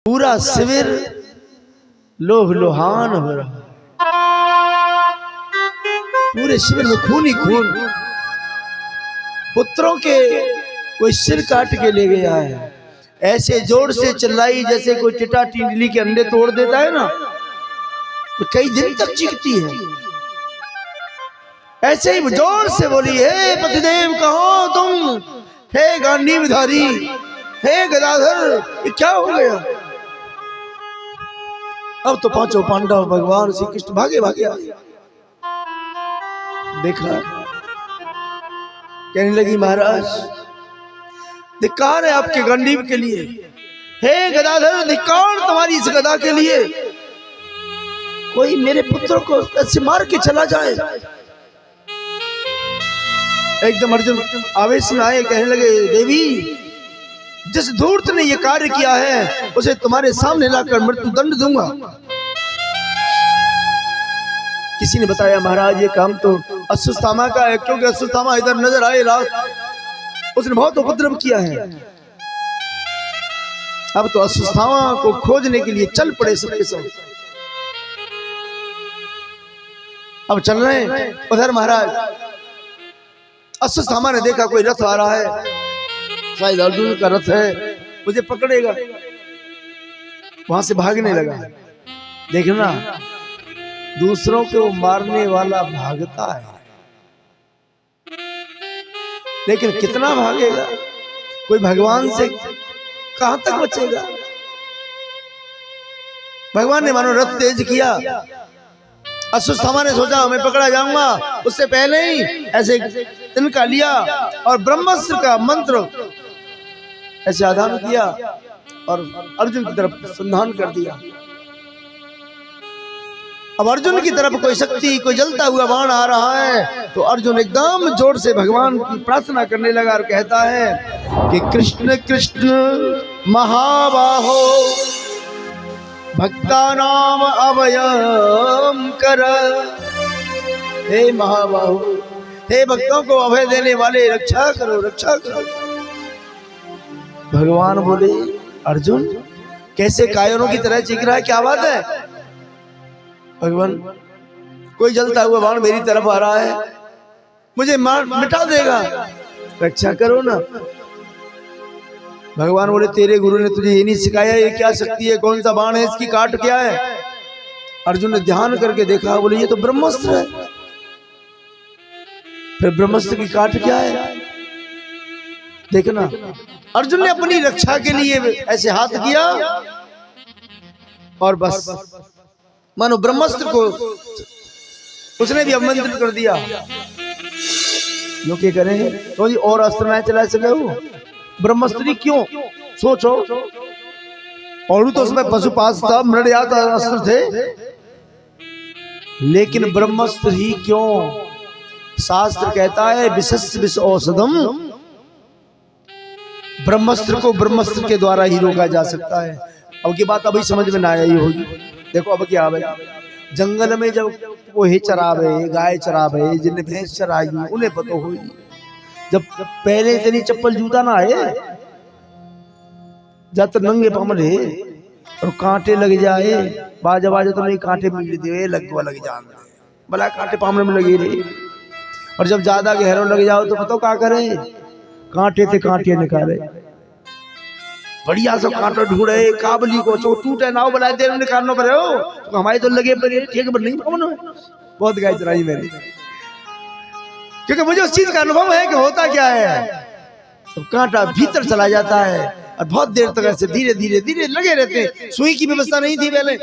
पूरा शिविर लोह लोहान हो रहा, पूरे शिविर में खून ही खून। पुत्रों के कोई सिर काट के ले गया है, ऐसे जोर से चिल्लाई जैसे कोई टिटा टिंडली के अंडे तोड़ देता है ना, तो कई दिन तक चीखती है। ऐसे ही जोर से बोली, हे पतिदेव कहो तुम, हे गांडीवधारी, हे गदाधर, ये क्या हो गया? अब तो पांचों पांडव भगवान श्री कृष्ण भागे भागे आए। देखा, कहने लगी महाराज धिक्कार है आपके गांडीव के लिए, हे गदाधर धिक्कार तुम्हारी इस गदा के लिए। कोई मेरे पुत्र को ऐसे मार के चला जाए। एकदम अर्जुन आवेश में आए, कहने लगे देवी जिस धूर्त ने ये कार्य किया है उसे तुम्हारे सामने लाकर मृत्यु दंड दूंगा। किसी ने बताया महाराज ये काम तो अश्वत्थामा का है, क्योंकि अश्वत्थामा इधर नजर आए रात, उसने बहुत उपद्रव किया है। अब तो अश्वत्थामा को खोजने के लिए चल पड़े सबके सब। अब चल रहे हैं उधर महाराज। अश्वत्थामा ने देखा कोई रथ आ रहा है, शायद अर्जुन का रथ है, मुझे पकड़ेगा, वहां से भागने लगा। देखना दूसरों को मारने वाला भागता है, लेकिन कितना भागेगा? कोई भगवान से कहां तक बचेगा? भगवान ने मानो रथ तेज किया। अश्वत्थामा ने सोचा मैं पकड़ा जाऊंगा, उससे पहले ही ऐसे तिनका लिया और ब्रह्मास्त्र का मंत्र ऐसे आधान किया और अर्जुन की तरफ संधान कर दिया। अब अर्जुन की तरफ कोई शक्ति, कोई जलता हुआ बाण आ रहा है, तो अर्जुन एकदम जोर से भगवान की प्रार्थना करने लगा और कहता है कि कृष्ण कृष्ण महाबाहो भक्तानाम अभयम कर। हे महाबाहो, हे भक्तों को अभय देने वाले, रक्षा करो रक्षा करो। भगवान बोले अर्जुन कैसे कायरों की तरह चीख रहा है, क्या बात है? भगवान कोई जलता हुआ बाण मेरी तरफ आ रहा है, मुझे मार मिटा देगा, रक्षा करो ना। भगवान बोले तेरे गुरु ने तुझे ये नहीं सिखाया ये क्या शक्ति है, कौन सा बाण है, इसकी काट क्या है? अर्जुन ने ध्यान करके देखा, बोले ये तो ब्रह्मास्त्र है। फिर ब्रह्मास्त्र की काट क्या है? देखना अर्जुन ने अपनी रक्षा के लिए ऐसे हाथ किया और बस मानो ब्रह्मास्त्र को उसने भी अवमंत्रित कर दिया। यो क्या करें तो जी और अस्त्र ना चला सके वो ब्रह्मास्त्र क्यों? सोचो, और तो उसमें पशुपाश था, मृडयात अस्त्र थे, लेकिन ब्रह्मास्त्र ही क्यों? शास्त्र कहता है विशेष विष औषधम, ब्रह्मास्त्र को ब्रह्मास्त्र के द्वारा ही रोका जा सकता है। अब की बात अभी समझ में ना आई होगी। देखो अब क्या है, जंगल में जब वो हे चरावे, गाय चरावे, जिन्हें भैंस चराई उन्हें पता होगी। जब पहले इतनी चप्पल जूता ना आए, जब तक नंगे पाँव रहे और कांटे लग जाए, बाजा बाजा तो नहीं कांटे मिल दे लग जान भला कांटे पाँव में लगे रहे। और जब ज्यादा गहरा लग जाओ तो बताओ क्या करे, कांटे थे कांटे निकाले, बढ़िया सब कांटा ढूंढे, काबली को चो टूटे नाव बनाए दे निकालना पड़े हो, तो हमारे तो लगे पर ठीक पर नहीं पाऊँ। बहुत गाय चराई मैंने, क्योंकि मुझे उस चीज का अनुभव है कि होता क्या है, तो कांटा भीतर चला जाता है और बहुत देर तक ऐसे धीरे धीरे धीरे लगे रहते। सुई की व्यवस्था नहीं थी पहले,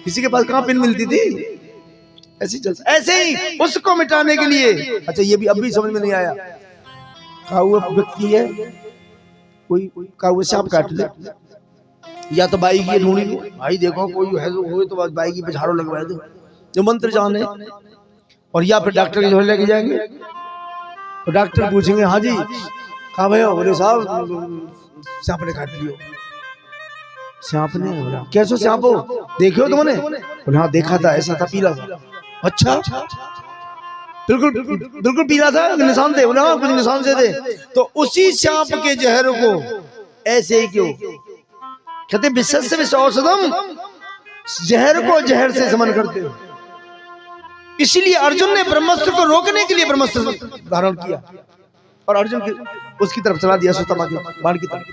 किसी के पास कहाँ पिन मिलती थी, ऐसे चलता। ऐसे ही उसको मिटाने के लिए, अच्छा ये भी अब भी समझ में नहीं आया, काहुआ व्यक्ति है, कोई काहुआ सांप काट ले, या तो बाई की ढूंढी, भाई देखो कोई है तो बाई की पे झाड़ू लगवा दो, जो मंत्र जाने, और या फिर डॉक्टर के झोले लेके जाएंगे, तो डॉक्टर पूछेंगे हाँ जी कहाँ भैया, बोले साहब सांप ने काट लियो। सांप ने? बोला कैसो सांप हो, देखो तुमने? बोले हाँ देखा था, ऐसा था, पीला था। अच्छा बिल्कुल बिल्कुल पीला था, निशान थे? बोले हाँ कुछ निशान से थे। तो उसी सांप के जहर को ऐसे ही क्यों कहते विषय से विष औषधम, जहर को जहर से समन करते हो। इसीलिए अर्जुन ने ब्रह्मास्त्र को रोकने के लिए ब्रह्मास्त्र धारण किया और अर्जुन की उसकी तरफ चला दिया, अश्वत्थामा के बाण की तरफ।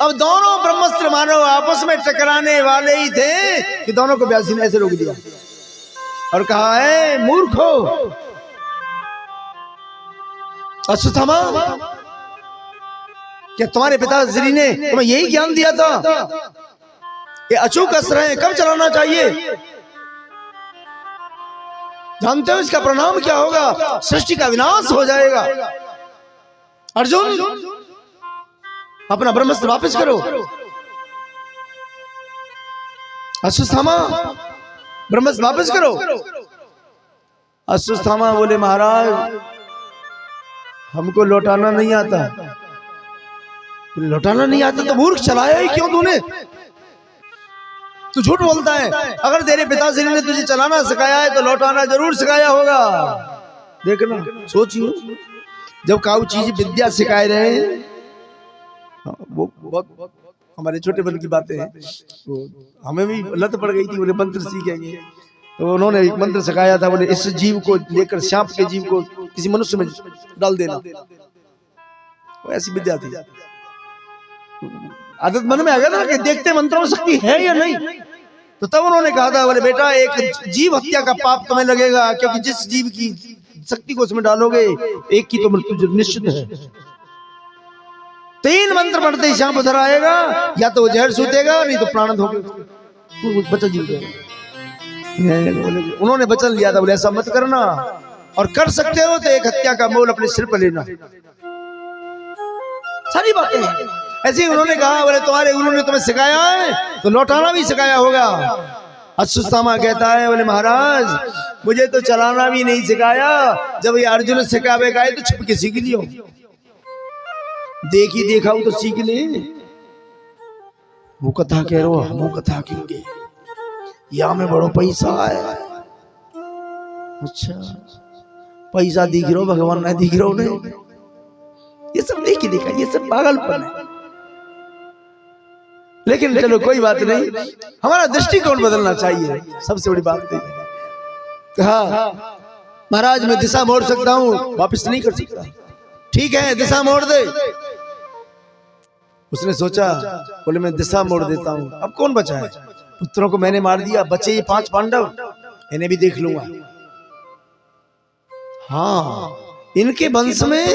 अब दोनों ब्रह्मास्त्र मानव आपस में टकराने वाले ही थे कि दोनों को व्यास जी ने ऐसे रोक दिया और कहा है मूर्खो अश्वत्थामा, क्या तुम्हारे पिताश्री ने तुम्हें यही ज्ञान दिया था ये अचूक अस्त्र है, कब चलाना चाहिए? जानते हो इसका परिणाम क्या होगा? सृष्टि का विनाश हो जाएगा। अर्जुन अपना ब्रह्मास्त्र वापस करो। अश्वत्थामा ब्रह्मास्त्र वापस करो। अश्वत्थामा बोले महाराज हमको लौटाना नहीं आता। लौटाना नहीं आता तो मूर्ख चलाया ही क्यों तूने? तू झूठ बोलता है। अगर तेरे पिताश्री ने तुझे चलाना सिखाया है तो लौटाना जरूर सिखाया होगा। देखना सोचियो, जब काऊ चीज विद्या सिखाए रहे, वो बहुत हमारे छोटे बन की बातें हैं, तो हमें भी लत पड़ गई थी, बोले मंत्र सीखेंगे तो उन्होंने एक मंत्र सिखाया था, बोले इस जीव को लेकर सांप के जीव को किसी मनुष्य में डाल देना। वो ऐसी विद्या थी। आदत मन में आ गया था कि देखते मंत्रों में शक्ति है या नहीं, तो तब उन्होंने कहा था बोले बेटा एक जीव हत्या का पाप तुम्हें लगेगा, क्योंकि जिस जीव की शक्ति को उसमें डालोगे एक की तो मृत्यु निश्चित है। 3 मंत्र पढ़ते ही सांप उधर आएगा, या तो वो जहर सूतेगा नहीं तो प्राण होगा, बचा जीव जाएगा। उन्होंने वचन लिया था, बोले ऐसा मत करना, और कर सकते हो तो एक हत्या का मोल अपने सिर पर लेना। सारी बातें ऐसे ही उन्होंने कहा, बोले तुम्हारे गुरु ने तुम्हें सिखाया है तो लौटाना भी सिखाया होगा। अश्वत्थामा कहता है बोले महाराज मुझे तो चलाना भी नहीं सिखाया, जब ये अर्जुन सिखावेगा तो छुप के सीख लियो, देखी देखा तो सीख ले। वो कथा कह रहा हम कथा कहेंगे या में बड़ो पैसा है। अच्छा पैसा दिख रहा भगवान नहीं दिख रहा नहीं, ये सब देखी देखा, ये सब पागलपन है। लेकिन चलो कोई बात नहीं, हमारा दृष्टिकोण बदलना चाहिए, सबसे बड़ी बात है। कहा महाराज मैं दिशा मोड़ सकता हूँ, वापस नहीं कर सकता। ठीक है दिशा मोड़ दे। उसने सोचा, बोले मैं दिशा मोड़ देता हूँ, अब कौन बचा है? पुत्रों को मैंने मार दिया, बचे ये 5 पांडव, इन्हें भी देख लूंगा। हाँ इनके वंश में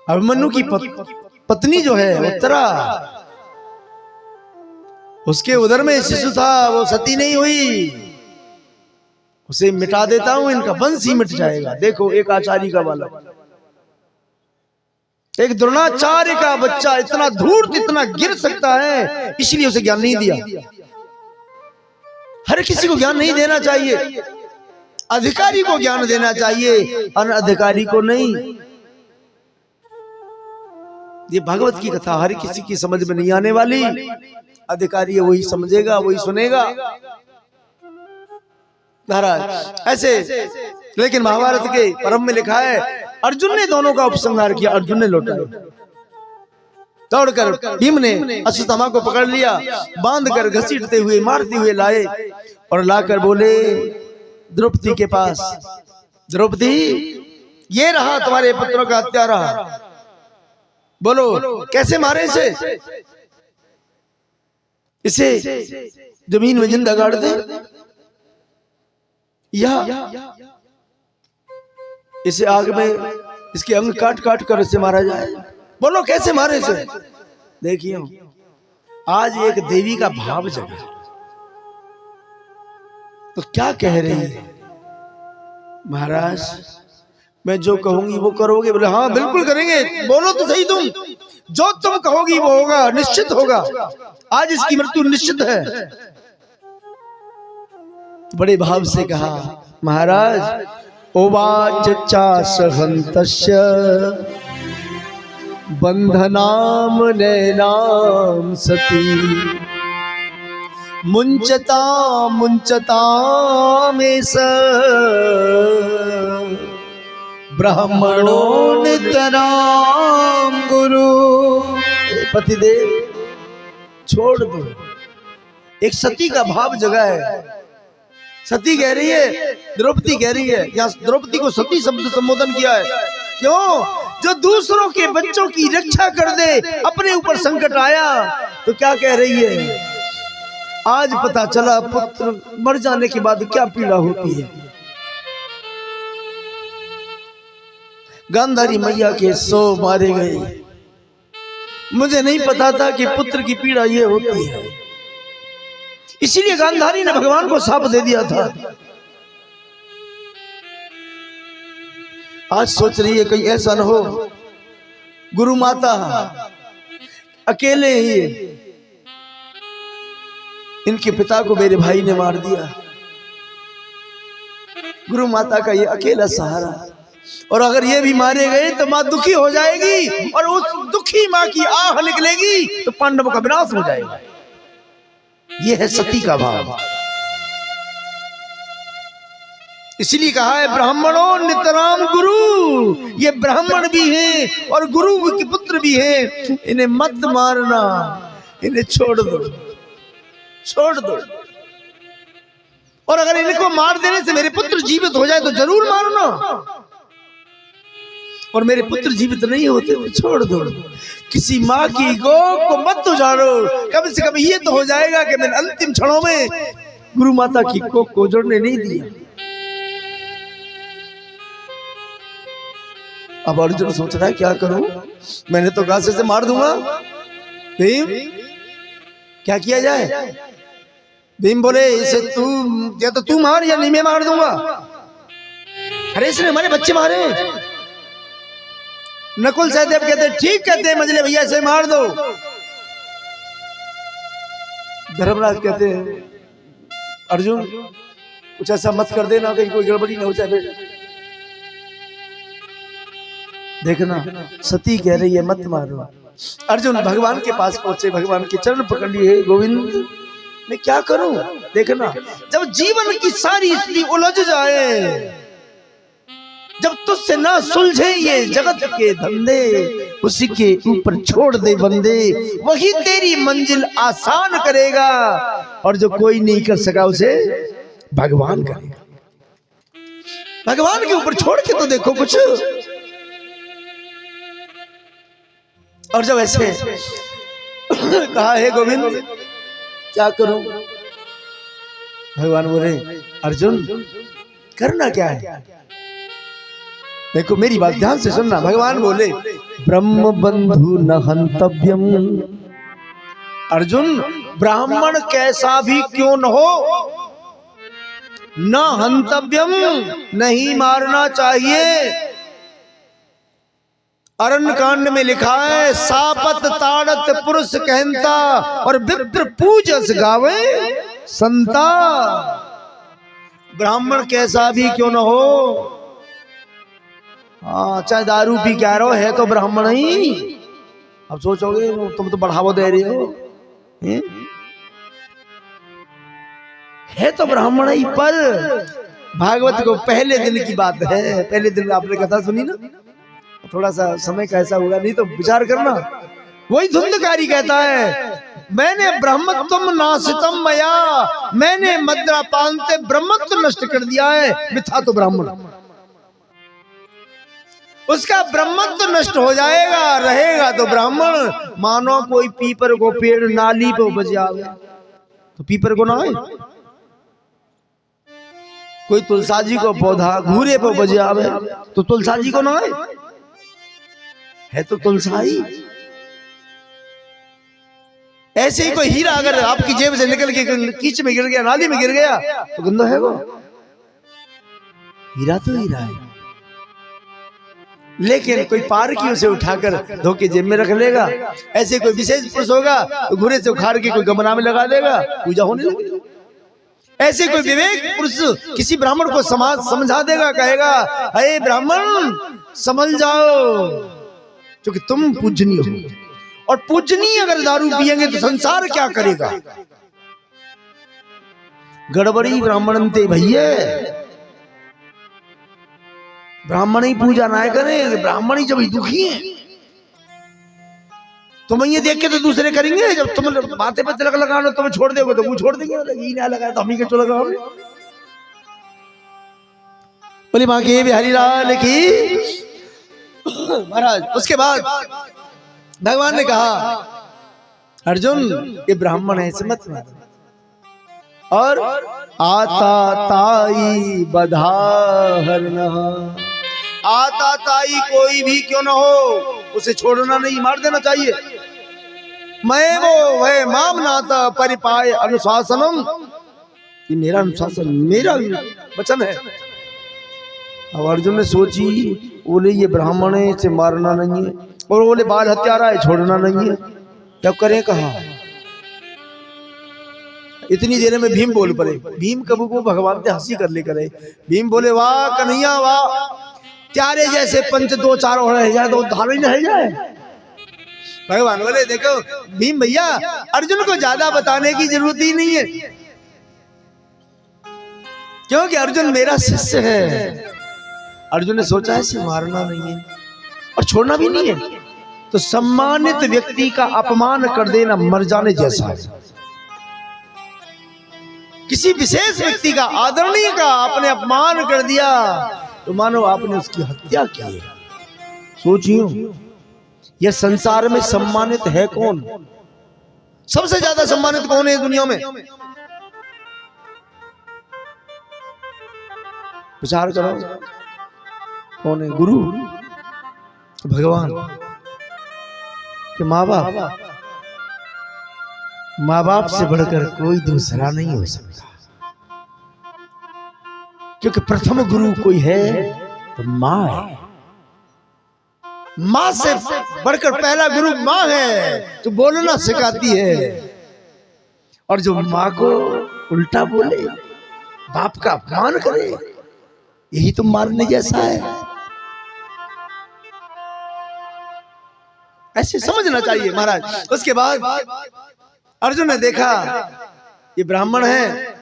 अभिमन्यु की पत्नी जो है उत्तरा, उसके उदर में शिशु था, वो सती नहीं हुई, उसे मिटा देता हूं, इनका वंश ही मिट जाएगा। देखो एक आचार्य का बालक, एक द्रोणाचार्य का बच्चा इतना धूर्त इतना गिर सकता है, इसलिए उसे ज्ञान नहीं दिया। हर किसी को ज्ञान नहीं देना चाहिए, अधिकारी को ज्ञान देना चाहिए, अनधिकारी को नहीं। ये भागवत की कथा हर किसी की समझ में नहीं आने वाली, अधिकारी वही समझेगा वही सुनेगा महाराज ऐसे। लेकिन महाभारत के परम में लिखा है अर्जुन ने दोनों का उपसंहार किया, अर्जुन ने लौटाया। दौड़कर भीम ने अश्वत्थामा को पकड़ लिया, बांधकर घसीटते हुए मारते हुए लाए और लाकर बोले द्रौपदी के पास, द्रौपदी ये रहा तुम्हारे पुत्रों का हत्यारा, बोलो कैसे मारे इसे जमीन में जिंदा गाड़ दे या इसे आग में इसके अंग काट काट कर इसे मारा जाए, बोलो कैसे मारे इसे। देखिए आज एक देवी का भाव जगा, तो क्या कह रही है महाराज मैं जो कहूंगी वो करोगे? बोले हाँ बिल्कुल करेंगे, बोलो तो सही तुम, जो तुम कहोगी वो होगा, निश्चित होगा, आज इसकी मृत्यु निश्चित है। बड़े भाव से कहा महाराज उवाच चासहन्तस्य बंधनाम नैनाम सती मुंचता मुंचता में स ब्राह्मणो नितराम गुरु। पतिदेव छोड़ दो। एक सती का भाव जगा है। सती कह रही है, द्रौपदी कह रही है, या द्रौपदी को सती शब्द संबोधन किया है। क्यों? जो दूसरों के बच्चों की रक्षा कर दे, अपने ऊपर संकट आया तो क्या कह रही है? आज पता चला पुत्र मर जाने के बाद क्या पीड़ा होती है। गांधारी मैया के 100 मारे गए। मुझे नहीं पता था कि पुत्र की पीड़ा ये होती है। इसीलिए गांधारी ने भगवान को शाप दे दिया था। आज सोच रही है कहीं ऐसा न हो गुरु माता अकेले ही इनके पिता को मेरे भाई ने मार दिया। गुरु माता का ये अकेला सहारा, और अगर ये भी मारे गए तो मां दुखी हो जाएगी, और उस दुखी मां की आह निकलेगी तो पांडवों का विनाश हो जाएगा। ये है सती का भाव। इसलिए कहा है ब्राह्मणों नितराम गुरु। ये ब्राह्मण भी हैं और गुरु के पुत्र भी हैं। इन्हें मत मारना, इन्हें छोड़ दो, छोड़ दो। और अगर इनको मार देने से मेरे पुत्र जीवित हो जाए तो जरूर मारना, और मेरे पुत्र जीवित नहीं होते तो छोड़ दो। किसी माँ की गौ को मत उजाड़ो। कम से कम ये तो हो जाएगा कि मैंने अंतिम क्षणों में गुरु माता की कोख को उजड़ने नहीं दिया। अब अर्जुन सोच रहा है क्या करूं? मैंने तो घासे से मार दूंगा। भीम क्या किया जाए? भीम बोले इसे तू, या तो तू मार या नहीं मैं मार दूंगा। अरे इसने हमारे बच्चे मारे। नकुल सहदेव कहते ठीक कहते हैं मजले भैया से मार दो। धर्मराज कहते हैं अर्जुन कुछ ऐसा मत कर देना कहीं कोई गड़बड़ी ना हो जाए। देखना सती कह रही है मत मारो। अर्जुन भगवान के पास पहुंचे, भगवान के चरण पकड़ लिए। गोविंद मैं क्या करूं? देखना जब जीवन की सारी स्थिति उलझ जाए, जब तुझसे ना सुलझे ये जगत के धंधे, उसी के ऊपर छोड़ दे बंदे, वही तेरी मंजिल आसान करेगा। और जो कोई नहीं कर सका उसे भगवान करेगा। भगवान के ऊपर छोड़ के तो देखो कुछ। और जब ऐसे कहा है गोविंद क्या करूं? भगवान बोले अर्जुन करना क्या है? देखो मेरी बात ध्यान से सुनना। भगवान बोले ब्रह्म बंधु न हंतव्यम। अर्जुन ब्राह्मण कैसा भी क्यों न हो, न हंतव्यम नहीं मारना चाहिए। अरण्य कांड में लिखा है सापत ताड़त पुरुष कहता, और विप्र पूजस गावे संता। ब्राह्मण कैसा भी क्यों न हो, हाँ चाहे दारू पी के आ रहे हो, है तो ब्राह्मण ही। अब सोचोगे तुम तो बढ़ावा दे रहे हो, है तो ब्राह्मण ही। पर भागवत को पहले दिन की बात है, पहले दिन आपने कथा सुनी ना, थोड़ा सा समय का ऐसा हुआ, नहीं तो विचार करना। वही धुंधकारी कहता है मैंने ब्रह्मत्व नाशितम मया, मैंने मद्रापान से ब्रह्मत्व नष्ट कर दिया है। मिथ्या तो ब्राह्मण, उसका ब्रह्मत्व नष्ट हो जाएगा, रहेगा तो ब्राह्मण। मानो कोई पीपर को पेड़ नाली पे उपज आवे तो पीपर को ना आए, कोई तुलसाजी को पौधा घूरे पे उपज आवे तो तुलसाजी को ना आए, है तो तुलसाई। ऐसे ही कोई हीरा अगर आपकी जेब से निकल के कीच में गिर गया, नाली में गिर गया तो गंदा है वो। हीरा तो हीरा है, लेकिन कोई पार की उसे उठाकर धोके जेब में रख लेगा। ऐसे कोई विशेष पुरुष होगा तो घुरे से उखाड़ के कोई गमला में लगा देगा, पूजा होने लगेगी। ऐसे कोई विवेक पुरुष किसी ब्राह्मण को समाज समझा देगा, कहेगा अरे ब्राह्मण समझ जाओ क्योंकि तुम पूजनीय हो, और पूजनीय अगर दारू पिएंगे तो संसार क्या करेगा। गड़बड़ी ब्राह्मणंते भैया, ब्राह्मण ही पूजा ना करें, ब्राह्मण ही जब दुखी है तुम ये देख के तो दूसरे करेंगे, जब तुम बातें पे तिलक लगाना तुम्हें छोड़ दोगे तो वो छोड़ देंगे, ये ना लगाया तो हम ही के तो लगाओगे। बोली माँ की बिहारी लाल की महाराज। उसके बाद भगवान ने कहा अर्जुन ये ब्राह्मण है इसे मत मार, और आता ताई बधारना, आता ताई कोई भी क्यों ना हो उसे छोड़ना नहीं, मार देना चाहिए। मैं वो वह मामनाता परिपाय अनुशासनम, ये मेरा अनुशासन मेरा वचन है। अब अर्जुन ने सोची, बोले ये ब्राह्मण है इसे मारना नहीं है, और बोले बाल हत्यारा है छोड़ना नहीं है, तब करें कहा। इतनी देर में भीम बोल पड़े। भीम कबू को भगवान से हंसी कर ले करे। भीम बोले वाह कन्हैया वाह, त्यारे जैसे पंच दो चार हो रहे जाए तो धारे नहीं रह जाए। भगवान बोले देखो भीम भैया, अर्जुन को ज्यादा बताने की जरूरत ही नहीं है, क्योंकि अर्जुन मेरा शिष्य है। अर्जुन ने सोचा इसे मारना नहीं है और छोड़ना भी नहीं है, तो सम्मानित व्यक्ति का अपमान कर देना मर जाने जैसा है। किसी विशेष व्यक्ति का, आदरणीय का आपने अपमान कर दिया तो मानो आपने उसकी हत्या की है। सोचियो यह संसार में सम्मानित है कौन? सबसे ज्यादा सम्मानित कौन है दुनिया में? विचार करो कौन है? गुरु, भगवान के माँ बाप। माँ बाप से बढ़कर कोई दूसरा नहीं हो सकता, क्योंकि प्रथम गुरु कोई है तो माँ है। माँ से बढ़कर पहला गुरु माँ है, तो बोलना सिखाती है। और जो माँ को उल्टा बोले, बाप का अपमान करे, यही तो मारने जैसा है। ऐसे समझना चाहिए महाराज। उसके बाद अर्जुन ने देखा ये ब्राह्मण है,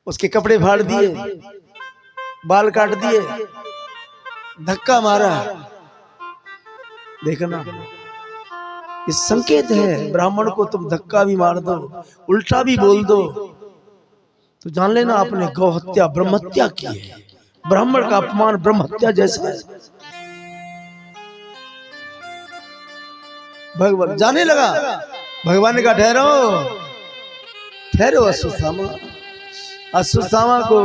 उसके कपड़े फाड़ दिए, बाल काट दिए, धक्का मारा। देखना ये संकेत है, ब्राह्मण को तुम धक्का भी मार दो, उल्टा भी बोल दो, तो जान लेना आपने गौ हत्या ब्रह्म हत्या की है। ब्राह्मण का अपमान ब्रह्म हत्या जैसा है। भगवान जाने लगा। भगवान ने कहा ठहरो ठहरो अश्वत्थामा। अश्वत्थामा को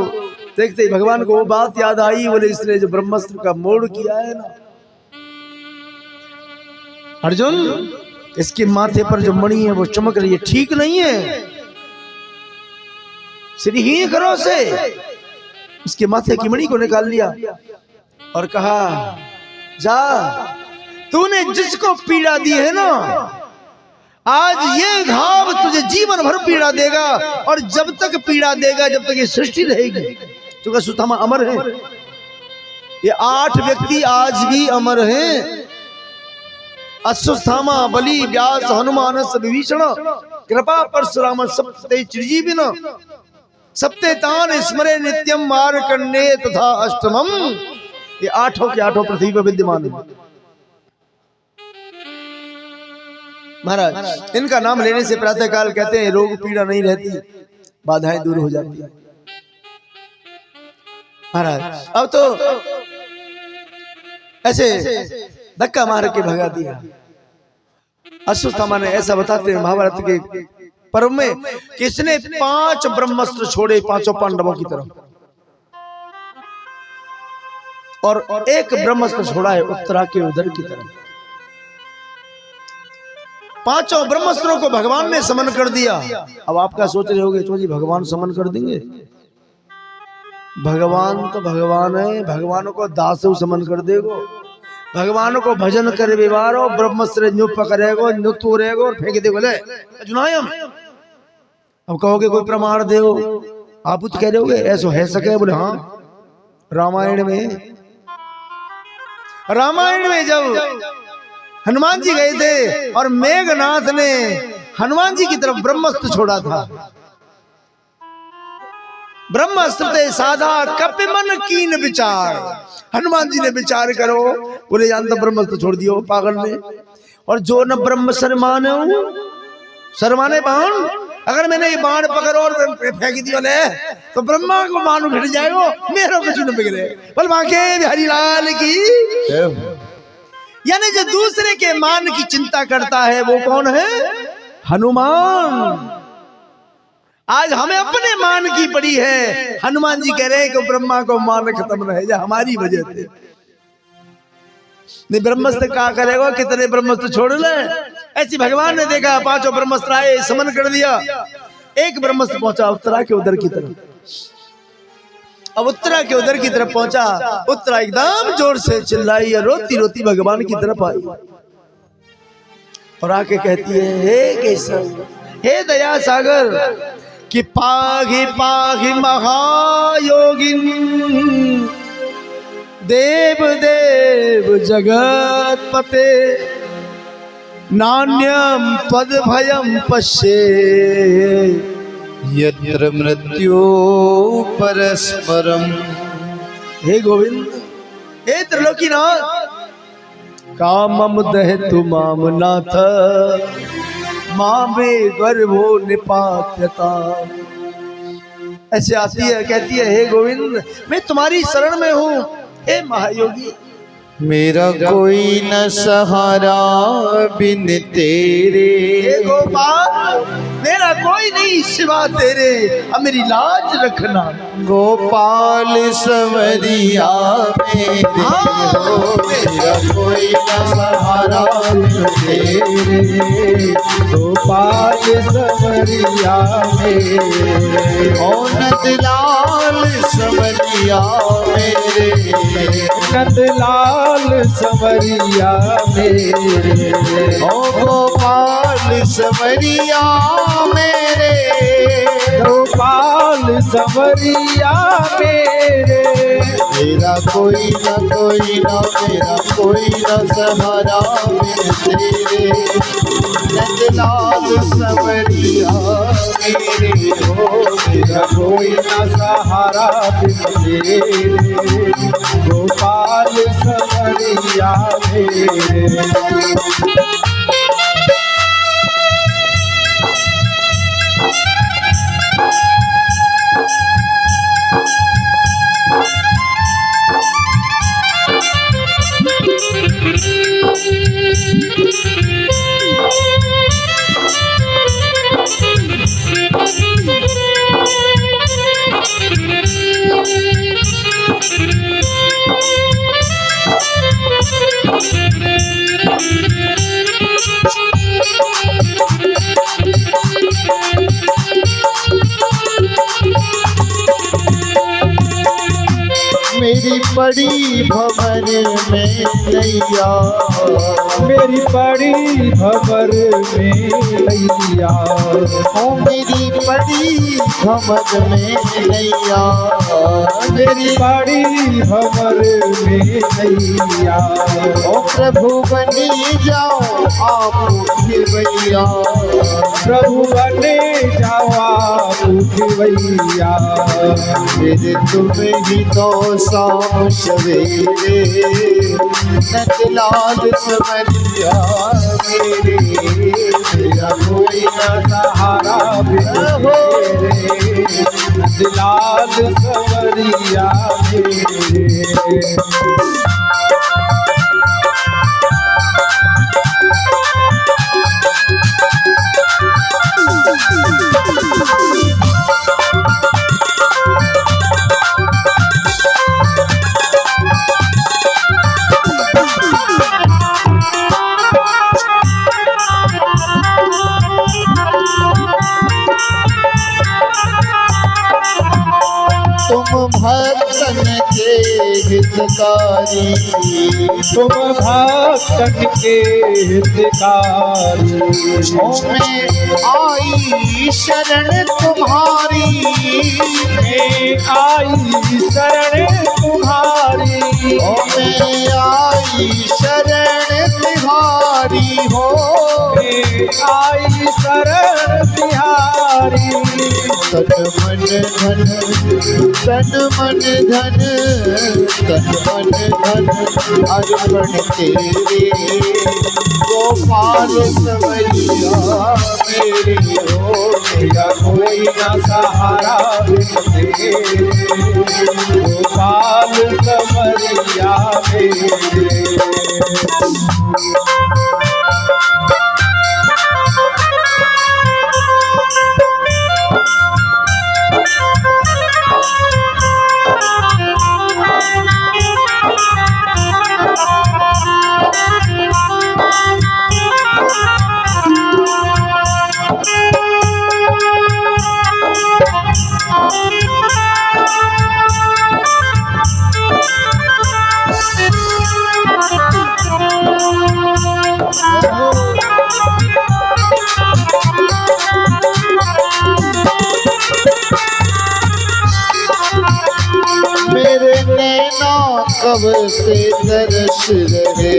देखते ही भगवान को वो बात याद आई, बोले इसने जो ब्रह्मास्त्र का मोड़ किया है ना अर्जुन, इसके माथे पर जो मणि है वो चमक रही है, ठीक नहीं है। श्रीहीन करो से उसके माथे की मणि को निकाल लिया और कहा जा, तूने जिसको पीड़ा दी है ना, आज ये घाव तुझे जीवन भर पीड़ा देगा, और जब तक पीड़ा देगा जब तक ये सृष्टि रहेगी। क्योंकि अश्वत्थामा अमर है। ये 8 व्यक्ति आज भी अमर हैं। अश्वत्थामा, बलि, व्यास, हनुमान, विभीषण, कृपा, परशुराम, सप्ते चिरजीविन, सप्ते तान स्मरे नित्यम मार्कंडे तथा अष्टमम। ये 8 के 8 पृथ्वी पर विद्यमान है महाराज। इनका नाम लेने से प्रातः काल कहते हैं रोग पीड़ा नहीं रहती, बाधाएं दूर हो जाती है महाराज। अब तो ऐसे धक्का मार के भगा दिया। अश्वत्थामा ने ऐसा बताते हैं महाभारत के पर्व में कि इसने 5 ब्रह्मास्त्र छोड़े, 5 पांडवों की तरफ, और 1 ब्रह्मास्त्र छोड़ा है उत्तरा के उधर की तरफ। 5 ब्रह्मास्त्रों को भगवान ने समन कर दिया। अब आप क्या सोच रहे होगे, तो जी भगवान समन कर देंगे? भगवान तो भगवान है, भगवान को दास समन कर देगो। भगवान को भजन करे विवारो, ब्रह्मास्त्र न्यू पकड़ेगो, न्यू तोड़ेगो और फेंक देगो। ले जुनायम। अब कहोगे कोई प्रमाण दे, आप तो कह रहे होगे ऐसा है सके? बोले हाँ, रामायण में जब हनुमान जी गए थे और मेघनाथ ने हनुमान जी की तरफ ब्रह्मास्त्र छोड़ा था। ब्रह्मास्त्र ते साधा कपि मन कीन विचार। हनुमान जी ने विचार करो, बोले जान तो ब्रह्मास्त्र छोड़ दियो पागल ने। और जो न ब्रह्म शर्माने शर्माने बाण, अगर मैंने ये बाण पकड़ और फेंक दिया ले तो ब्रह्मा को मानो भिड़ जाएगा, मेरा कुछ न बिगड़े। बोल बांके बिहारी लाल की। यानी जो दूसरे के मान की चिंता करता है वो कौन है? हनुमान। आज हमें अपने मान की पड़ी है। हनुमान जी कह रहे हैं कि ब्रह्मा को मान खत्म रहे जा हमारी वजह से। नहीं ब्रह्मस्त्र क्या करेगा, कितने ब्रह्मस्त्र छोड़ ले। ऐसी भगवान ने देखा, पांचों ब्रह्मस्त्र आए, समन कर दिया, एक ब्रह्मस्त्र पहुंचा उत्तरा के उधर की तरफ। अब उत्तरा के उधर की तरफ पहुंचा, उत्तरा एकदम जोर से चिल्लाई और रोती रोती भगवान की तरफ आई और आके कहती है, हे केशव, हे दया सागर, कि पाहि पाहि महायोगिन, देव देव जगत पते, नान्यम पद भयम पश्ये, यत्र मृत्यो परस्परम। हे गोविंद, हे त्रिलोकीनाथ, कामम दहतु माम नाथ, मामे गर्भो निपात्यता। ऐसे आती है, कहती है, हे गोविंद मैं तुम्हारी शरण में हूँ, हे महायोगी। मेरा कोई न सहारा बिन तेरे, हे गोपाल मेरा कोई नहीं सिवा तेरे, अब मेरी लाज रखना। गोपाल संवरिया मेरे हो, मेरा कोई न सहारा बिन तेरे, गोपाल संवरिया मेरे, ओ नंदलाल संवरिया मेरे, नंदलाल संवरिया मेरे, ओ गोपाल संवरिया मेरे, गोपाल संवरिया मेरे। मेरा कोई न मेरा कोई न सहारा बिन तेरे, नंदलाल संवरिया मेरे हो, मेरा कोई न सहारा बिन तेरे, गोपाल संवरिया मेरे। मेरी बड़ी भंवर में नैया, मेरी बड़ी भंवर में नैया, ओ मेरी बड़ी भंवर में नैया, मेरी बड़ी भंवर में नैया। ओ प्रभु बनी जाओ आप भैया, प्रभु बने जाओ आप भैया, मेरे तुम्हें ही तो शाम सवेरे, नंदलाल संवरिया मेरे, मेरा कोई न सहारा बिन तेरे, नंदलाल संवरिया मेरे। तुम भक्तन के हितकारी, तुम भक्तन के हितकारी, ओ मैं आई शरण तुम्हारी, मैं आई शरण तुम्हारी, ओ मैं आई शरण तुम्हारी हो, मैं आई शरण तिहारी। तन मन धन तन मन धन तन मन धन अर्पण तेरे गोपाल सवैया मेरे हो मेरा कोई न सहारा बिन तेरे, गोपाल समरिया मेरे। मेरे नैना कब से तरस रहे,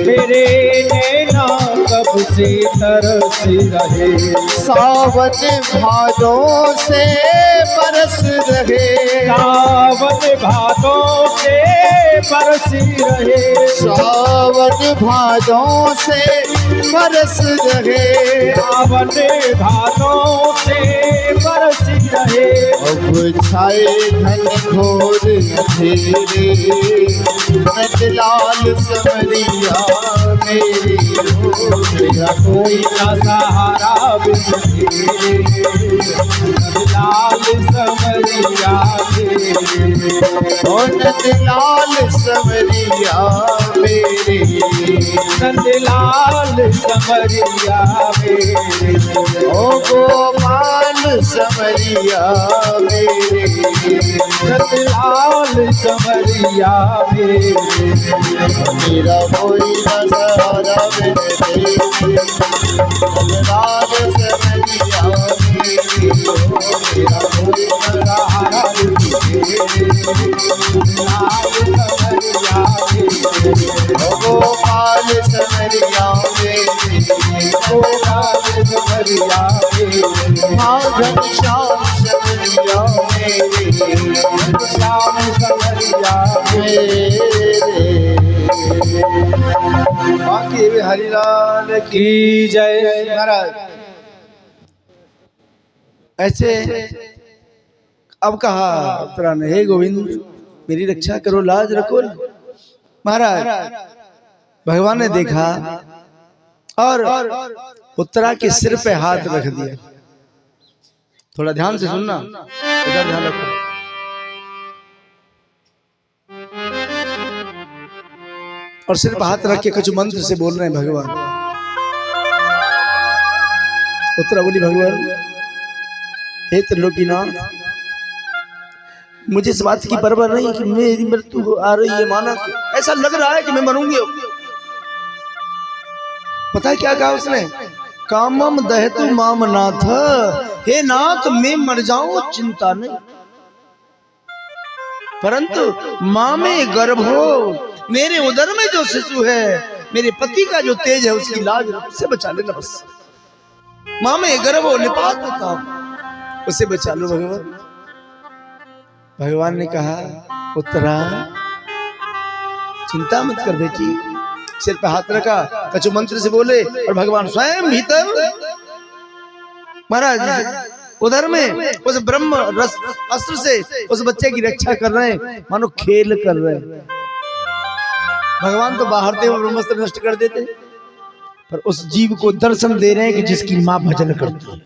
मेरे नैना कब से तरस रहे, सावन भादों से बरस रहे, सावन भादों से बरसी रहे, सावन भादों से बरस रहे, सावन भादों से बरसी रहे। अब छाए घन घोर अंधेरे, नंदलाल समरिया मेरी हो मेरा कोई न सहारा बिन तेरे, नंदलाल समरिया मेरे। ओ नंदलाल समरिया मेरे, नंदलाल समरिया मेरे। ओ गोपाल समरिया मेरे, नंदलाल समरिया मेरे। मेरा कोई न सहारा बिन तेरे, नंदलाल समरिया मेरे, ओ मेरा कोई न सहारा बिन तेरे, नंदलाल समरिया मेरे। ओ गोपाल समरिया मेरे, गोपाल समरिया मेरे। हाँ घनश्याम समरिया मेरे, श्याम समरिया बाकी वे हरिलाल की जय। महाराज ऐसे अब कहा उत्तरा ने, हे गोविंद मेरी रक्षा करो, लाज रखो। महाराज भगवान ने देखा और उत्तरा के सिर पे हाथ रख दिया। थोड़ा ध्यान से सुनना, इधर ध्यान रखो। और सिर पे हाथ रख के कुछ मंत्र से बोल रहे हैं भगवान। उत्तरा बोली, भगवान हे त्रिलोकीनाथ, मुझे इस बात की परवाह नहीं कि मेरी मृत्यु आ रही है, माना कि ऐसा लग रहा है कि मैं मरूंगी। पता है क्या कहा उसने? कामम दहतु माम नाथ, हे नाथ मैं मर जाऊं चिंता नहीं, परंतु माँ में गर्भ हो, मेरे उदर में जो शिशु है, मेरे पति का जो तेज है, उसकी लाज से बचा लेना बस। माँ में गर्भ हो, निपात होता, उसे बचा लो भगवान। भगवान ने कहा, उत्तरा चिंता मत कर बेटी। सिर पे हाथ रखा, कछु मंत्र से बोले और भगवान स्वयं भीतर महाराज उधर में उस ब्रह्म रस अस्त्र से उस बच्चे की रक्षा कर रहे हैं, मानो खेल कर रहे हैं। भगवान तो बाहर थे, वो ब्रह्मास्त्र नष्ट कर देते, पर उस जीव को दर्शन दे रहे हैं कि जिसकी माँ भजन करती है।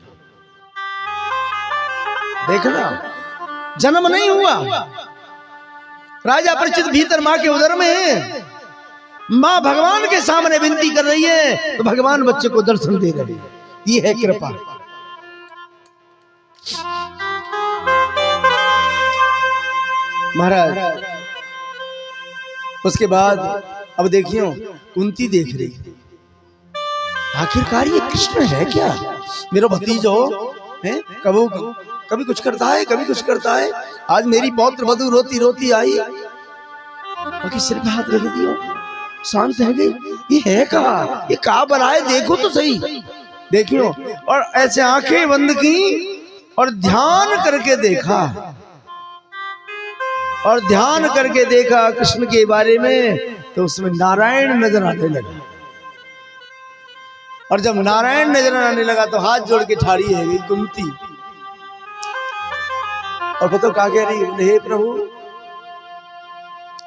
देखना, जन्म नहीं हुआ, राजा परीक्षित भीतर माँ के उदर में है, माँ भगवान के सामने विनती कर रही है, तो भगवान बच्चे को दर्शन दे रहे हैं। ये है कृपा। महाराज उसके बाद अब देखियो, कुंती देख रही, आखिरकार ये कृष्ण है क्या? मेरा भतीजा है, कभी कुछ करता है, कभी कुछ करता है। आज मेरी पौत्र वधू रोती रोती आई, बाकी सिर पे हाथ रख दिया, शांत है गई। ये है कहा, ये कहा बनाए, देखो तो सही। देखियो, और ऐसे आंखें बंद की और ध्यान करके देखा, और ध्यान करके देखा कृष्ण के बारे में, तो उसमें नारायण नजर आने लगा। और जब नारायण नजर आने लगा तो हाथ जोड़ के ठाड़ी है गई कुंती, और बताओ क्या कह रही, हे प्रभु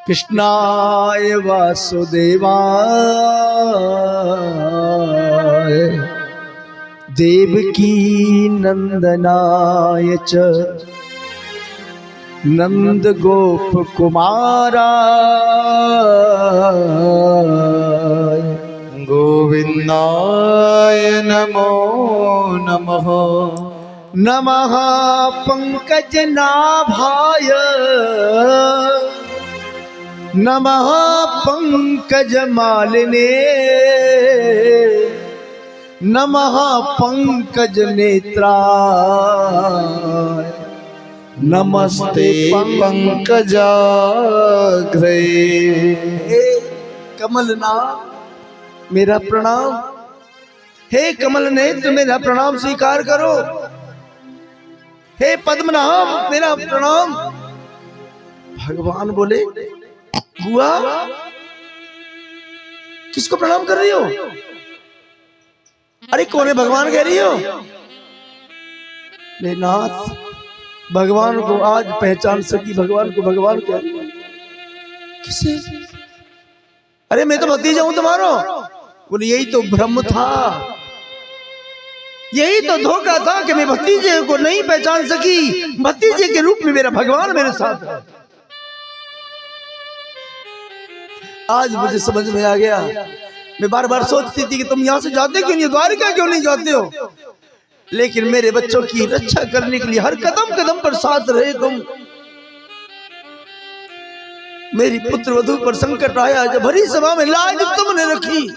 कृष्णाय वासुदेवाय देवकी नंदनाय च नंद गोप कुमाराय गोविंदाय नमो नमः। नमः पंकज नाभाय नमः पंकज मालिने नमः पंकज नेत्राय नमस्ते पंकजाग्रे। हे कमलनाथ मेरा प्रणाम, हे कमल नेत्र मेरा प्रणाम स्वीकार करो, हे पद्मनाभ मेरा प्रणाम। भगवान बोले बुआ किसको प्रणाम कर रही हो? अरे कौन है भगवान कह रही हो? नाथ भगवान को आज पहचान सकी, भगवान को भगवान कह रही हो। किसे? अरे मैं तो भतीजा हूं तुम्हारो। बोले यही तो भ्रम था, यही तो धोखा था कि मैं भतीजे को नहीं पहचान सकी, भतीजे के रूप में मेरा भगवान मेरे साथ है। आज मुझे समझ में आ गया। मैं बार बार सोचती थी कि तुम यहाँ से जाते क्यों नहीं, द्वारिका क्यों नहीं जाते हो, लेकिन मेरे बच्चों की रक्षा करने के लिए हर कदम कदम पर साथ रहे तुम। मेरी पुत्र वधू पर संकट आया, जब भरी सभा में लाज तुमने रखी,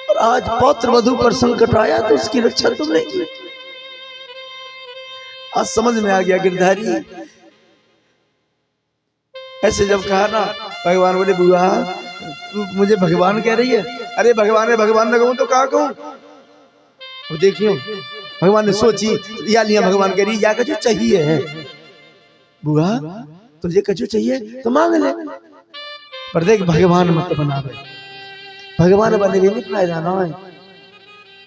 और आज पौत्र वधू पर संकट आया तो उसकी रक्षा तुमने की। आज समझ में आ गया गिरधारी। ऐसे जब कहा ना, भगवान बोले बुआ तू मुझे भगवान कह रही है? अरे भगवान है, भगवान न कहूं तो कहा कहूं। और देखियो भगवान ने सोची या लिया, भगवान कह रही या कछु चाहिए है बुआ, तुझे कछु चाहिए तो मांग ले, पर देख भगवान मत बनावे, भगवान बनने में फायदा ना है।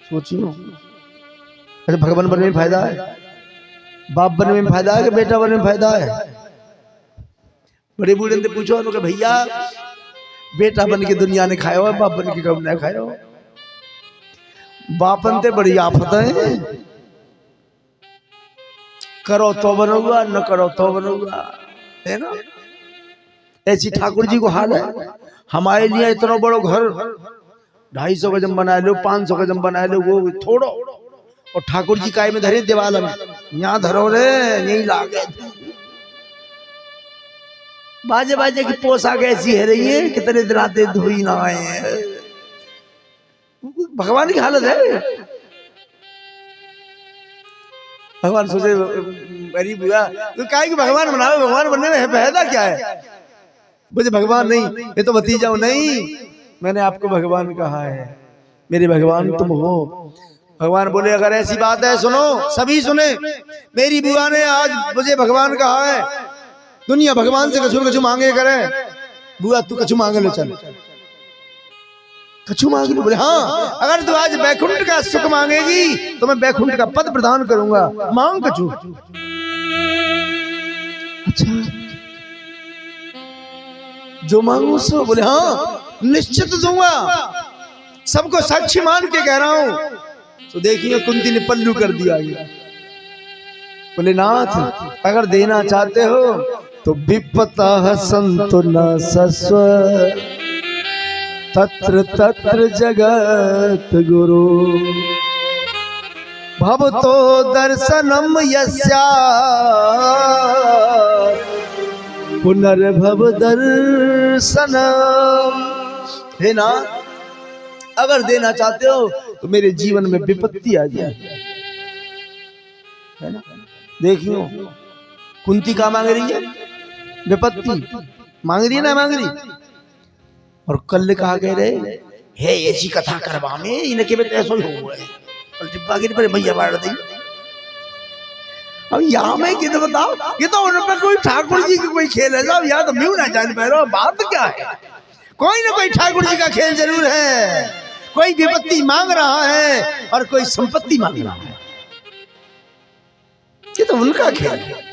सोचियो अच्छा भगवान बनने में फायदा है, बाप बनने में फायदा है कि बेटा बनने में फायदा है? बड़े बूढ़े ने पूछो उन्होंने भैया बेटा बन के दुनिया ने खाया हो, बाप बन के कब नहीं खाया हो? बापन ते बड़ी आफत है, करो तो बनूंगा न करो तो बनूंगा, है ना? ऐसी ठाकुर जी को हाल है। हमारे लिए इतना बड़ो घर 250 गजम बना लो, 500 गजम बना लो, वो थोड़ो, और ठाकुर जी काय में धरे दीवाल में, यहाँ धरो रे यही लागे। बाजे बाजे की पोशाक ऐसी है रही है, कितने दिन आते धोई ना आए हैं। भगवान की हालत है। भगवान सोचे अरे बुआ तो काहे कि भगवान बनावे, भगवान बनने में फायदा क्या है? मुझे भगवान नहीं, मैं तो भतीजा हूं। नहीं, मैंने आपको भगवान कहा है, मेरे भगवान तुम हो। भगवान बोले अगर ऐसी बात है सुनो, सभी सुने, मेरी बुआ ने आज मुझे भगवान कहा है। दुनिया भगवान से कछु कछु मांगे करे, बुआ तू कछु मांगे लो, चल कछु मांगे लो। बोले हाँ अगर तू आज बैकुंठ का सुख मांगेगी तो मैं बैकुंठ का पद प्रदान करूंगा, मांग कछु। अच्छा जो मांगू सो? बोले हाँ निश्चित दूंगा, सबको साक्षी मान के कह रहा हूं। तो देखिए कुंती ने पल्लू कर दिया। बोले नाथ अगर देना चाहते हो तो विपतः संतु न सस्व तत्र तत्र जगत गुरु भवतो दर्शनम यस्या पुनर्भव दर्शनम। हे नाथ अगर देना चाहते हो तो मेरे जीवन में विपत्ति आ जाए, है ना? देखियो कुंती का मांग रही है, विपत्ति मांग रही है ना मांग रही। और कल कहा कह रहे हे ऐसी कथा करवा में इनके में ऐसा ही हो गए पर डिब्बा गिर पर भैया बाढ़ दी। अब यहाँ में किधर बताओ, ये तो उन पर कोई ठाकुर जी की कोई खेल है साहब, यहाँ तो म्यू ना जान पा रहा। बात क्या है, कोई ना कोई ठाकुर जी का खेल जरूर है। कोई विपत्ति मांग रहा है और कोई संपत्ति मांग रहा है, ये तो उनका खेल है।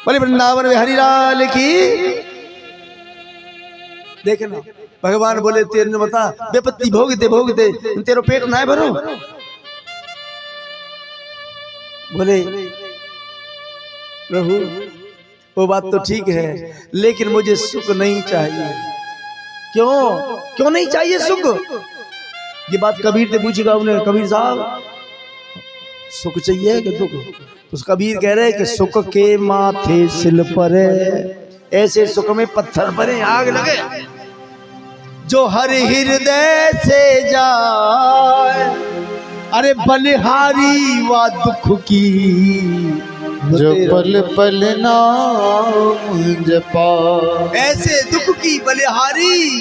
बोले वृंदावन में हरिलाल की। देखे ना भगवान बोले तेरे बता विपत्ति भोगते भोगते तेरो पेट ना भरो। बोले प्रभु वो बात तो ठीक है लेकिन मुझे सुख नहीं चाहिए। क्यों नहीं चाहिए सुख? ये बात कबीर से पूछेगा उन्हें, कबीर साहब सुख चाहिए कि दुख? तो कबीर कह रहे कि सुख के माथे सिल पर ऐसे सुख में पत्थर परे आग लगे, जो हर हृदय से जाए अरे बलिहारी वा दुख की, जो पल पल नाम जपा। ऐसे दुख की बलिहारी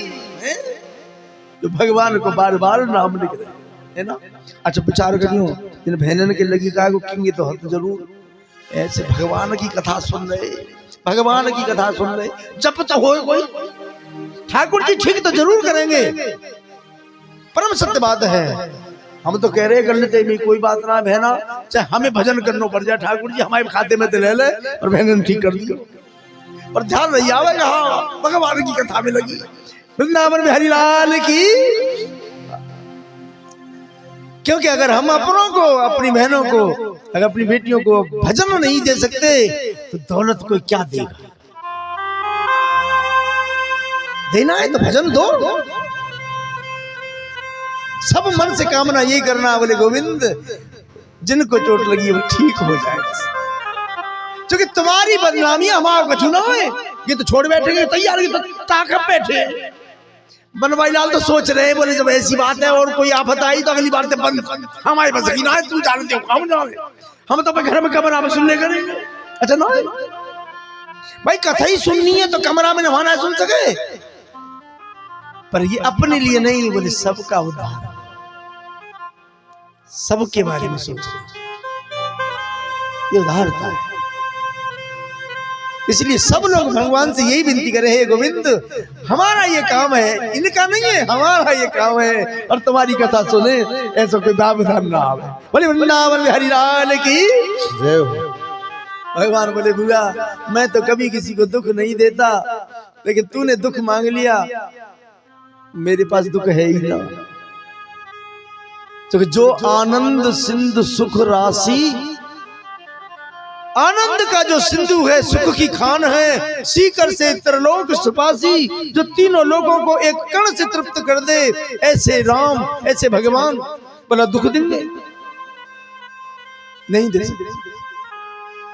जो भगवान को बार बार नाम लिख रहे है ना। अच्छा विचार करियो जिन बहनन के लगी का किंगे तो हद जरूर ऐसे भगवान की कथा सुन रहे, भगवान की कथा सुन रहे, जब तो हो कोई ठाकुर जी ठीक तो जरूर करेंगे, परम सत्य बात है। हम तो कह रहे कर लेते में कोई बात ना बहना, चाहे हमें भजन करना पड़ जाए ठाकुर जी हमारे खाते में तो ले ले और बहन ठीक कर दियो, पर ध्यान नहीं आवेगा। हाँ भगवान की कथा में लगी। वृंदावन में हरिलाल की। क्योंकि अगर हम अपनों को, अपनी बहनों को, अगर अपनी बेटियों को भजन नहीं दे सकते तो दौलत कोई क्या देगा? देना है तो भजन दो। सब मन से कामना यही करना, बोले गोविंद जिनको चोट लगी वो ठीक हो जाए, क्योंकि तुम्हारी बदनामी हमारा को चुना है। ये तो छोड़ बैठेंगे तैयार, तो ताकत बैठे। बनवाई लाल तो सोच रहे हैं, बोले जब ऐसी बात है और कोई आफत आई तो अगली बार से बंद हमारे बस की ना है, तू जानते हो हम जाने, हम तो अपने घर में कमरा में सुनने करेंगे। अच्छा ना भाई कथा ही सुननी है तो कमरा में नहाना सुन सके, पर ये अपने लिए नहीं, बोले सबका उद्धार, सबके बारे में सोच रहे, ये उदारता है। इसलिए सब लोग भगवान से यही विनती करे, हे गोविंद हमारा ये काम है, इनका नहीं है, हमारा ये काम है, और तुम्हारी कथा सुने ऐसा कोई दावधान ना आवे। बोले वृंदावन में हरिलाल की जय हो। भगवान बोले बुआ मैं तो कभी किसी को दुख नहीं देता, लेकिन तूने दुख मांग लिया, मेरे पास दुख है ही ना। तो जो आनंद सिंधु सुख राशि, आनंद का जो सिंधु है, सुख की खान है, सीकर से त्रिलोक सुपासी, जो तीनों लोगों को एक कण से तृप्त कर दे, ऐसे राम, ऐसे भगवान बोला दुख देंगे नहीं दे सकते।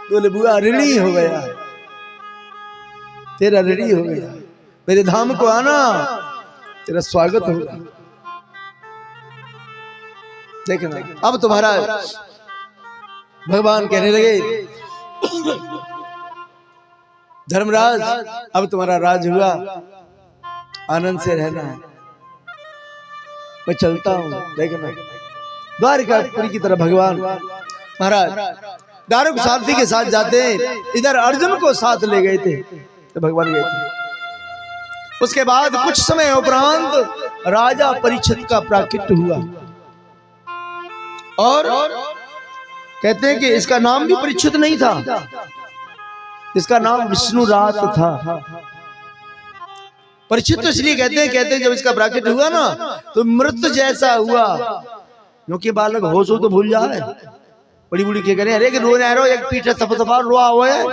बोले बुआ ऋणी हो गया, तेरा ऋणी हो गया, मेरे धाम को आना, तेरा स्वागत होगा। देखना अब तुम्हारा भगवान कहने लगे धर्मराज अब तुम्हारा राज हुआ, आनंद से रहना है, मैं चलता हूं। देखना द्वारिकापुरी की तरफ भगवान महाराज दारुक सारथी के साथ जाते, इधर अर्जुन को साथ ले गए थे तो भगवान गए थे। उसके बाद कुछ समय उपरांत राजा परीक्षित का प्राकट्य हुआ, और कहते हैं कि इसका नाम भी परीक्षित नहीं था, इसका नाम विष्णुरात था। परीक्षित तो इसलिए कहते हैं जब इसका प्राकट्य हुआ ना तो मृत जैसा हुआ, क्योंकि बालक होश हो तो भूल जाए। बड़ी बूढ़ी क्या करे, अरे रो रहा है, एक पीठ थपथपा रोआ हुआ है।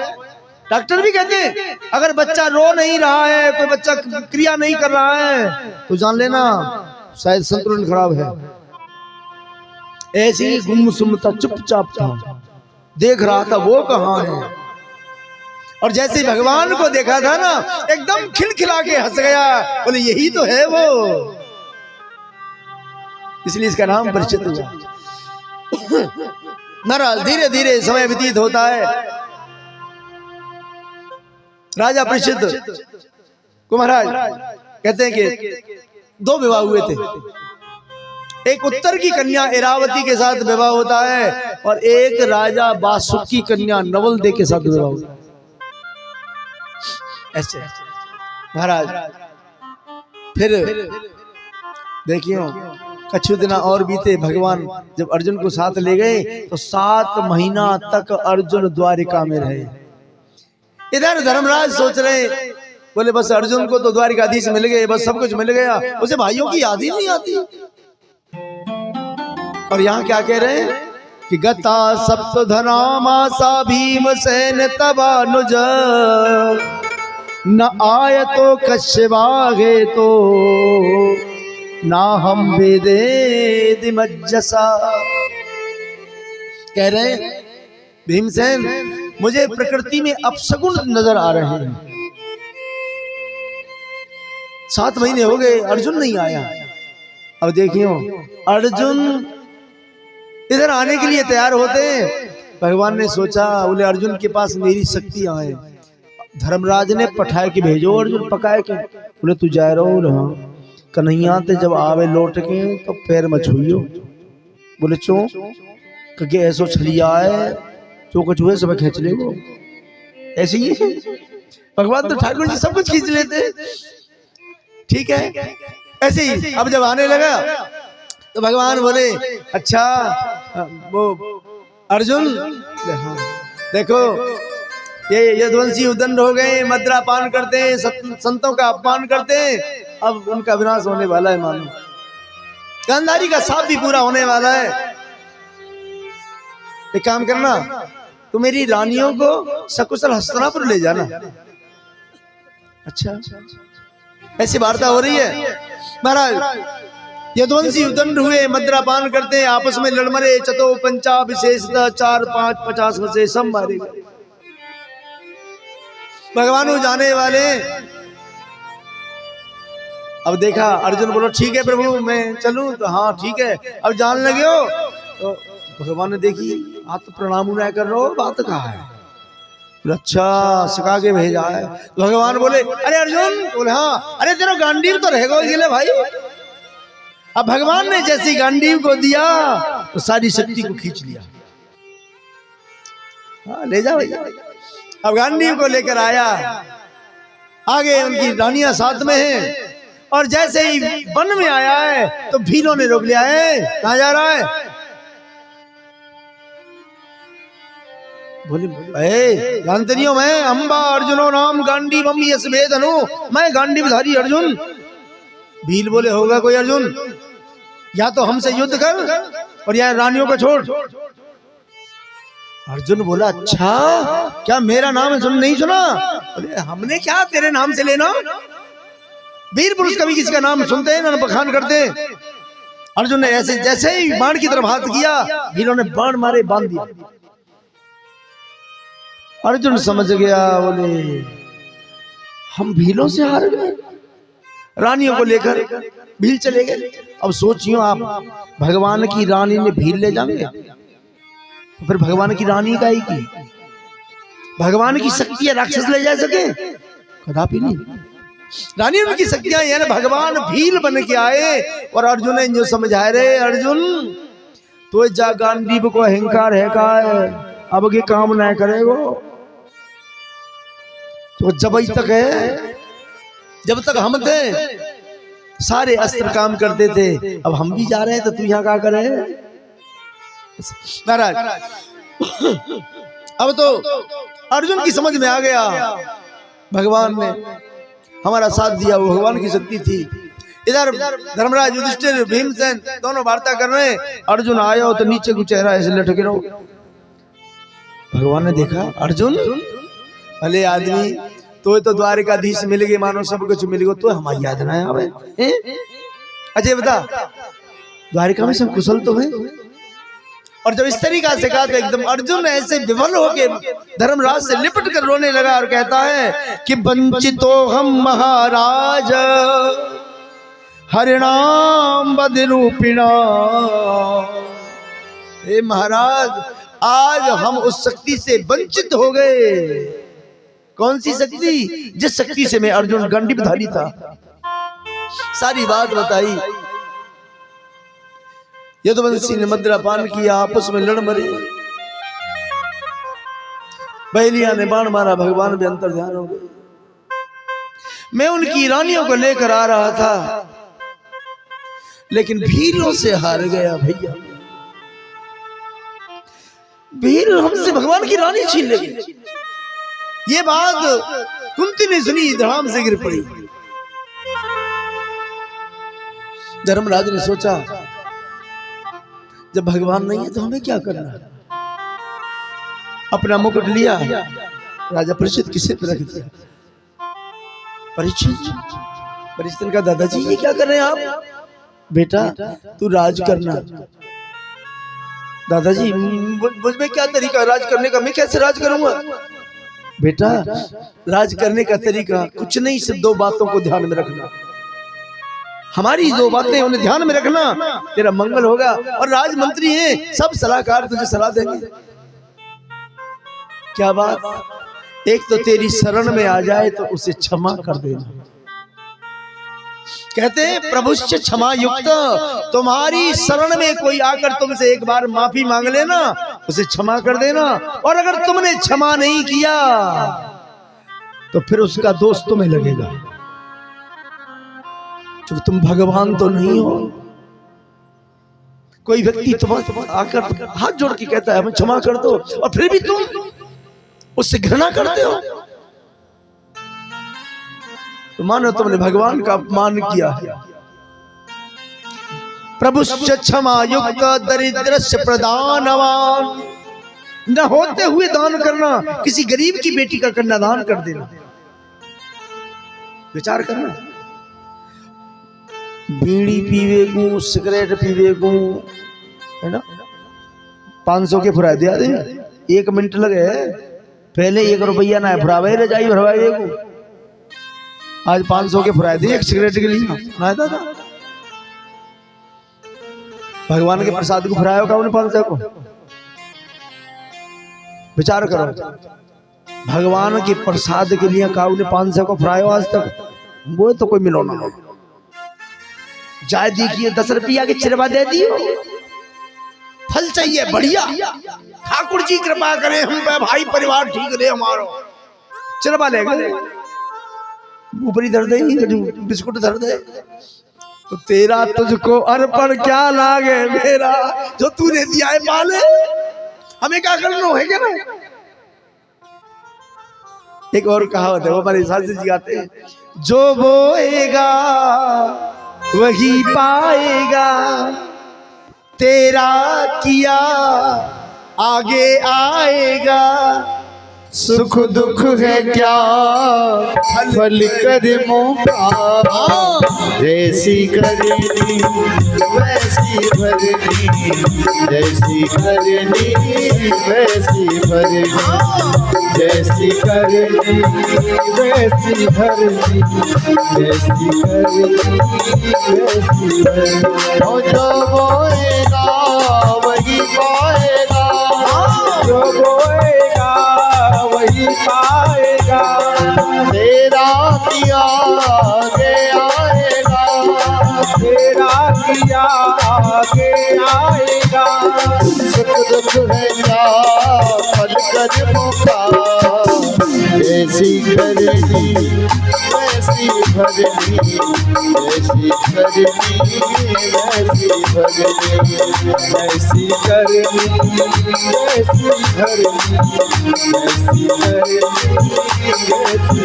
डॉक्टर भी कहते हैं अगर बच्चा रो नहीं रहा है, कोई बच्चा क्रिया नहीं कर रहा है तो जान लेना शायद संतुलन खराब है। ऐसे ही गुमसुम था, चुपचाप था, देख रहा था वो कहाँ है, और जैसे भगवान को देखा था ना एकदम खिलखिला के हंस गया, बोले यही तो है वो, इसलिए इसका नाम परीक्षित हुआ। महाराज धीरे धीरे समय व्यतीत होता है, राजा परीक्षित को महाराज कहते हैं कि दो विवाह हुए थे। एक उत्तर की कन्या इरावती के साथ विवाह होता है और एक राजा वासुकी कन्या नवलदे के साथ विवाह होता है। ऐसे महाराज फिर देखियो कछु दिन और बीते, भगवान जब अर्जुन को साथ ले गए तो 7 महीना तक अर्जुन द्वारिका में रहे। इधर धर्मराज सोच रहे, बोले बस अर्जुन को तो द्वारिकाधीश मिल गए, बस सब कुछ मिल गया, उसे भाइयों की याद ही नहीं आती। और यहाँ क्या कह रहे हैं कि गता सप्तधनामासा भीमसेन तवानुज न आय तो कश्यवागे तो ना हम वेदे दिमज्जसा। कह रहे हैं भीमसेन मुझे प्रकृति में अपशगुन नजर आ रहे हैं। 7 महीने हो गए अर्जुन नहीं आया। अब देखियो अर्जुन इधर आने के लिए तैयार होते हैं। भगवान ने सोचा बोले अर्जुन के पास मेरी शक्तियां हैं। धर्मराज ने पठाए के भेजो अर्जुन पकाए के, बोले तू जा रहो रहा कन्हैया ते जब आवे लौट के तो पैर में छुइयो। बोले चो कि ऐसो छलिया है जो कुछ हुए सब खींच ले वो ऐसे ही है। भगवान तो ठाकुर जी सब कुछ खींच लेते, ठीक है ऐसे ही। अब जब आने लगा तो भगवान बोले अच्छा वो अर्जुन हाँ, देखो ये यदुवंशी उदंड हो गए, मद्रा पान करते हैं, संतों का अपमान करते हैं, अब उनका विनाश होने वाला है। मानो गांधारी का साप भी पूरा होने वाला है। एक काम करना, तो मेरी रानियों को सकुशल हस्तिनापुर ले जाना। अच्छा ऐसी वार्ता हो रही है। महाराज यदुवंशी उदंड हुए, मद्रा पान करते हैं, आपस में लड़मरे, चतो पंचा विशेषतः 4 5 50 वसे सब मारे गए। भगवान जाने वाले। अब देखा अर्जुन बोलो ठीक है प्रभु मैं चलूं, तो हाँ ठीक है। अब जान लगे हो तो भगवान ने देखी आप तो प्रणाम उन्हें कर रहे हो, बात कहा है। अच्छा सिखा के भेजा है। तो भगवान बोले अरे अर्जुन, बोले हाँ, अरे तेरा गांडीव तो रहेगा गिले भाई। अब भगवान ने जैसी गांडीव को दिया तो सारी शक्ति को खींच लिया। हाँ ले जा भैया। अब गांडीव को लेकर आया, आगे उनकी रानियां साथ में हैं, और जैसे ही वन में आया है तो भीलों ने रोक लिया है। कहां जा रहा है? बोले जानते नहीं हो मैं अंबा अर्जुनो नाम गांडीव यस वेदनु, मैं गांडीवधारी अर्जुन। भील बोले होगा कोई अर्जुन, या तो हमसे युद्ध कर और या रानियों को छोड़। अर्जुन बोला अच्छा क्या मेरा नाम है सुन नहीं सुना? बोले हमने क्या तेरे नाम से लेना, वीर पुरुष कभी किसी का नाम सुनते हैं ना बखान करते हैं। अर्जुन ने ऐसे जैसे ही बाण की तरफ हाथ किया, भीलों ने बाण मारे बांध दिया। अर्जुन समझ गया, बोले हम भीलों से हार गए। रानियों को लेकर भील चले गए। अब सोचियो आप, भगवान की रानी ने भील ले जाएंगे तो फिर भगवान की रानी का ही की भगवान की शक्तियां राक्षस ले जा सके? कदापि नहीं। रानी उनकी शक्तियां यानी भगवान भील बन के आए। और अर्जुन ने जो समझाए रहे अर्जुन तो जा गांडीव को अहंकार है का है, अब के काम ना करेगो। तो जब तक है, जब तक हम थे सारे अस्त्र काम करते थे, अब हम भी जा रहे हैं तो तू यहाँ क्या करे महाराज। अब तो अर्जुन की समझ में आ गया भगवान ने हमारा साथ दिया, वो भगवान की शक्ति थी। इधर धर्मराज युधिष्ठिर भीमसेन दोनों वार्ता कर रहे हैं। अर्जुन आया हो तो नीचे को चेहरा ऐसे लटके रहो। भगवान ने देखा अर्जुन भले आदमी तो द्वारिकाधीश मिल गए, मानो सब कुछ मिल गया, तो हमारी याद ना आवे। अजय बता द्वारिका में सब कुशल तो है। और जब इस तरीका से कहा तो एकदम अर्जुन ऐसे विफल होके धर्मराज से लिपट कर रोने लगा और कहता है कि वंचितो हम महाराज हरिणाम बदरूपिणा। हे महाराज आज हम उस शक्ति से वंचित हो गए। कौन सी शक्ति? जिस शक्ति से मैं अर्जुन गांडीवधारी था। सारी बात बताई। यदुवंशी ने मदिरा पान किया, आपस में लड़ मरे। बहेलिया ने बाण मारा, भगवान भी अंतर ध्यान हो गए। मैं उनकी रानियों को लेकर आ रहा था, लेकिन भीलों से हार गया भैया। भील हमसे भगवान की रानी छीन ले गई। ये बात कुंती ने सुनी, धड़ाम से गिर पड़ी। धर्मराज ने सोचा, जब भगवान नहीं है तो हमें क्या करना। अपना मुकुट लिया, राजा परीक्षित किसे पे रख दिया। परीक्षित का दादाजी ये क्या कर रहे हैं आप? बेटा तू राज करना। दादाजी मुझ में क्या तरीका राज करने का, मैं कैसे राज करूंगा? बेटा राज करने का तरीका कुछ नहीं, सिर्फ दो बातों को ध्यान में रखना। हमारी दो बातें उन्हें ध्यान में रखना, तेरा मंगल होगा। और राजमंत्री हैं, सब सलाहकार तुझे सलाह देंगे। क्या बात? एक तो तेरी शरण में आ जाए तो उसे क्षमा कर देना। कहते हैं प्रभुश्च क्षमा युक्त, तुम्हारी शरण में कोई आकर तुमसे एक बार माफी मांग लेना, उसे क्षमा कर देना। और अगर तुमने क्षमा नहीं किया तो फिर उसका दोष तुम्हें लगेगा, क्योंकि तुम भगवान तो नहीं हो। कोई व्यक्ति तुम्हें आकर हाथ जोड़ के कहता है हमें क्षमा कर दो, और फिर भी तुम उससे घृणा करते हो, तो मानो तुमने भगवान का अपमान किया है। प्रभुश्च क्षमा युक्त दरिद्रस्य प्रदानवान, न होते हुए दान करना, किसी गरीब की बेटी का कन्यादान कर देना। विचार करना, बीड़ी पीवे को, सिगरेट पीवे को, है ना, 500 के फुरा दिया दे, 1 मिनट लगे। पहले 1 रुपया ना फुरावे रजाई भरवाए को, आज 500 के फुराए दिए एक सिगरेट के लिए ना दादा। भगवान के प्रसाद को फुराया होगा उन्हें 500 को। विचार करो, भगवान के प्रसाद के लिए का उन्हें 500 को फुराया आज तक? वो तो कोई मिलो ना। जाए देखिए 10 रुपया के चिरवा दे दियो। फल चाहिए बढ़िया, ठाकुर जी कृपा करें हम पे, भाई परिवार ठीक रहे हमारो, चिरवा ले गए। ऊपरी धर दे, बिस्कुट धर दे, तो तेरा तुझको अर्पण क्या लागे मेरा, जो तूने दिया है माले, हमें क्या करना है क्या ना। एक और कहावत है, वो हमारे साथ जी गाते हैं, जो बोएगा वही पाएगा, तेरा किया आगे आएगा। सुख दुख है क्या फल कर्मों का, जैसी करनी वैसी भरनी, जैसी करनी वैसी भरनी, जैसी करनी वैसी भरनी, जैसी करनी वैसी भरनी। जो बोएगा वही पाएगा, जो बोएगा वही पाएगा, तेरा किया आगे आएगा, तेरा किया आगे आएगा। सुख दुख है क्या फल कर्मों का, जैसी करनी वैसी भरनी, जैसी करनी वैसी भरनी, जैसी करनी वैसी भरनी, जैसी करनी वैसी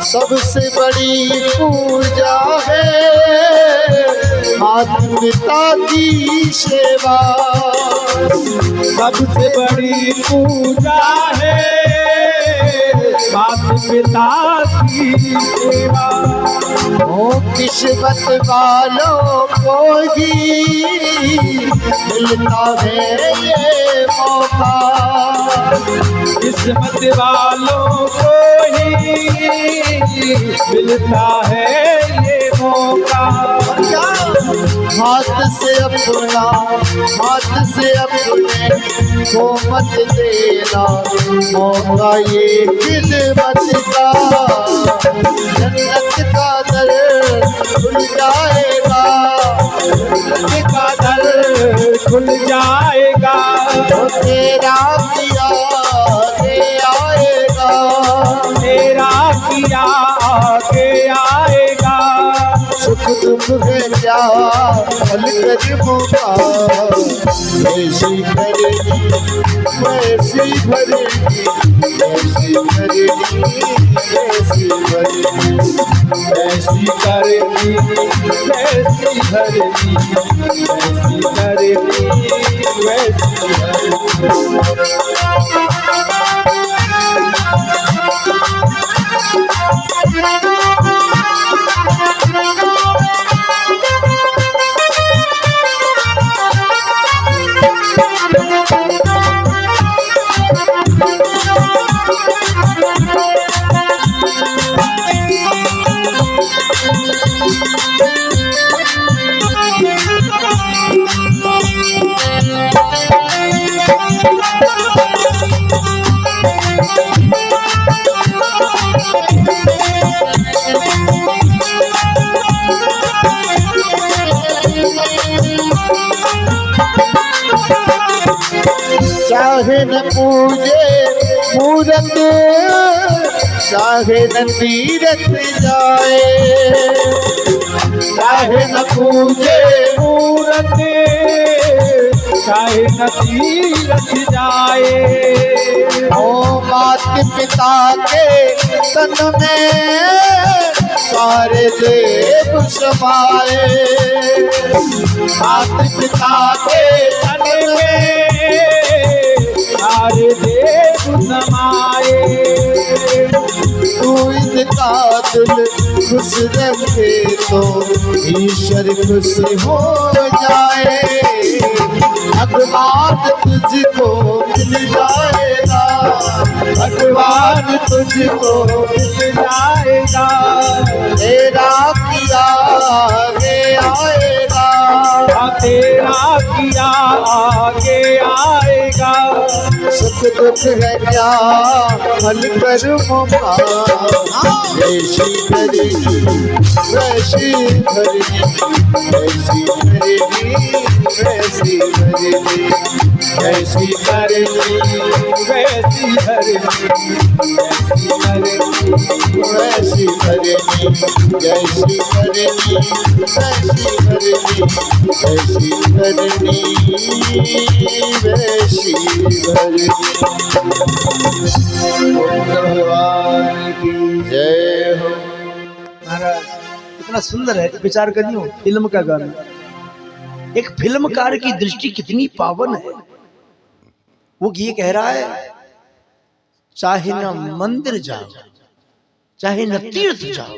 सबसे बड़ी पूजा है माता पिता की सेवा सबसे बड़ी पूजा है माता पिता की सेवा। ओ किस्मत वालों को ही मिलता है ये मौका, किस्मत वालों को ही मिलता है ये मौका। हाथ से अपने को मत देना मौका ये किस्मत का, जन्नत का दर खुल जाएगा, जन्नत का दर खुल जाएगा। तो तेरा किया दे आएगा, तेरा किया आगे आएगा। सुख दुख है क्या हल कदमों का, ऐसी करेगी वैसी भरेगी, ऐसी करेगी वैसी भरेगी, ऐसी करेगी वैसी भरेगी, ऐसी करेगी वैसी भरेगी। चाहे न पूजे मूरत, चाहे न तीरथ जाए, चाहे न पूजे मूरत, चाहे न तीरथ जाए। ओ मात पिता के तन में सारे देव समाए, मात पिता के तन में सारे देव समाए। तू इनका दिल खुश रखे तो ईश्वर खुश हो जाए, भगवान तुझको मिल जाएगा, भगवान तुझको मिल जाएगा। तेरा किया आगे आएगा, तेरा किया आगे आएगा। सुख दुख है क्या हल कर्मों का, ऐसी करेगी वैसी भरेगी, ऐसी करेगी वैसी भरेगी, ऐसी करेगी वैसी भरेगी, ऐसी करेगी वैसी भरेगी, जैसी करेगी वैसी भरेगी, ऐसी करनी वैसी भरेगी। भगवान की जय हो। महाराज इतना सुंदर है कि विचार करियो, फिल्म का गाना, एक फिल्मकार की दृष्टि कितनी पावन है। वो ये कह रहा है, चाहे ना मंदिर जाओ, चाहे न तीर्थ जाओ,